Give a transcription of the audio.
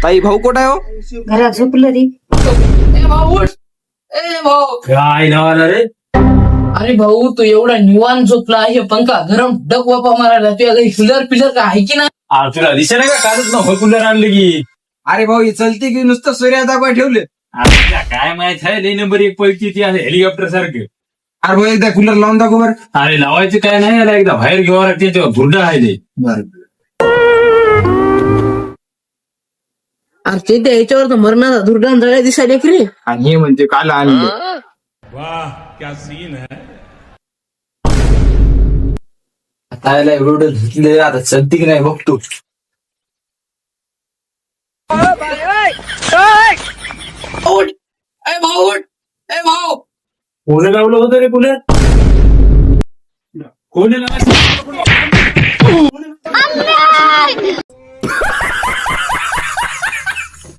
ताई भाऊ कुठं आहे हो? घरात झोपलं रे. ए भाऊ उठ. ए भाऊ. काय नावाला रे? अरे भाऊ तू एवढा निवांत झोपला आहे पंखा गरम डक वापा मारायला तुझ्या घरी कुलर पिलर का आहे की नाही? तुला दिसे नाही का कालच ना कूलर आणले की? अरे भाऊ ही चलती की नुसतं सूर्या दाखवा ठेवले. तुला काय माहित आहे लई नंबर एक पळती ती आहे हेलिकॉप्टर सारखं. अरे भाऊ एकदा कूलर लावून दाखव बरं. अरे लावायचं काय नाही याला एकदा बाहेर घ्यावं लागते तेव्हा धुरडा आहे ते. अरे ते त्या याच्यावर तर मरणाचा दुर्डान जळ्या दिसायला की रे. आणि हे म्हणते काल आणले. आता याला एवढं धुतले आता चलती की नाही बघतो. उठ. ए भाऊ उठ. ए भाऊ. कोणी लावलं होतं रे कूलर? कोणी लावायचं?